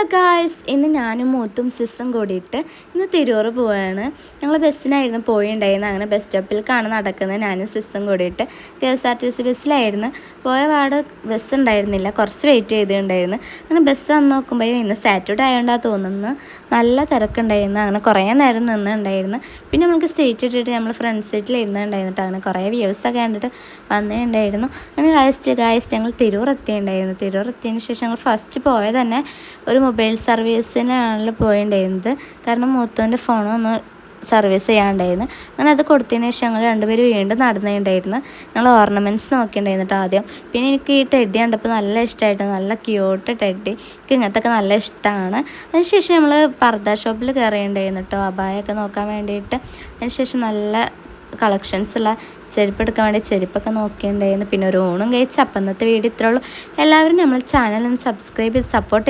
Hello guys, ഇന്ന് ഞാനും മൂത്തും സിസ്സും കൂടിയിട്ട് ഇന്ന് തിരൂർ പോവുകയാണ്. ഞങ്ങൾ ബസ്സിനായിരുന്നു പോയിണ്ടായിരുന്നത്. അങ്ങനെ ബസ് സ്റ്റോപ്പിലേക്കാണ് നടക്കുന്നത്. ഞാനും സിസ്സും കൂടിയിട്ട് KSRTC ബസ്സിലായിരുന്നു പോയ പാട്. ബസ് ഉണ്ടായിരുന്നില്ല, കുറച്ച് വെയിറ്റ് ചെയ്തിട്ടുണ്ടായിരുന്നു. അങ്ങനെ ബസ് വന്ന് നോക്കുമ്പോൾ ഇന്ന് സാറ്റർഡേ ആയതുകൊണ്ടാണ് തോന്നുന്നു നല്ല തിരക്കുണ്ടായിരുന്നു. അങ്ങനെ കുറേ നേരം നിന്നുണ്ടായിരുന്നു. പിന്നെ നമുക്ക് സീറ്റ് ഇട്ടിട്ട് നമ്മൾ ഫ്രണ്ട് സീറ്റിൽ ഇരുന്നുണ്ടായിരുന്നു. അങ്ങനെ കുറേ വ്യൂസൊക്കെ കണ്ടിട്ട് വന്നിട്ടുണ്ടായിരുന്നു. അങ്ങനെ ഗായ്സ് ഞങ്ങൾ തിരൂർ എത്തിയിട്ടുണ്ടായിരുന്നു. തിരൂർ എത്തിയതിന് ശേഷം ഞങ്ങൾ ഫസ്റ്റ് പോയത് തന്നെ ഒരു മൊബൈൽ സർവീസിനാണല്ലോ പോയിട്ടുണ്ടായിരുന്നത്. കാരണം മൂത്തോൻ്റെ ഫോണൊന്ന് സർവീസ് ചെയ്യാണ്ടായിരുന്നു. അങ്ങനെ അത് കൊടുത്തതിന് ശേഷം ഞങ്ങൾ രണ്ടുപേരും വീണ്ടും നടന്നിട്ടുണ്ടായിരുന്നു. ഞങ്ങൾ ഓർണമെൻറ്റ്സ് നോക്കിയിട്ടുണ്ടായിരുന്നു കേട്ടോ ആദ്യം. പിന്നെ എനിക്ക് ഈ ടെഡ്ഡി കണ്ടപ്പോൾ നല്ല ഇഷ്ടമായിട്ട്, നല്ല ക്യൂട്ട് ടെഡ്ഡി. എനിക്ക് ഇങ്ങനത്തെയൊക്കെ നല്ല ഇഷ്ടമാണ്. അതിനുശേഷം നമ്മൾ പർദ്ദ ഷോപ്പിൽ കയറിയിട്ടുണ്ടായിരുന്നു കേട്ടോ, അബായൊക്കെ നോക്കാൻ വേണ്ടിയിട്ട്. അതിനുശേഷം നല്ല കളക്ഷൻസുള്ള ചെരുപ്പ് എടുക്കാൻ വേണ്ടി ചെരുപ്പൊക്കെ നോക്കിയിട്ടുണ്ടായിരുന്നു. പിന്നെ ഒരു ഊണും കഴിച്ച്. അപ്പം ഇന്നത്തെ വീഡിയോ ഇത്രേ ഉള്ളൂ. എല്ലാവരും നമ്മൾ ചാനൽ ഒന്ന് സബ്സ്ക്രൈബ് ചെയ്ത് സപ്പോർട്ട്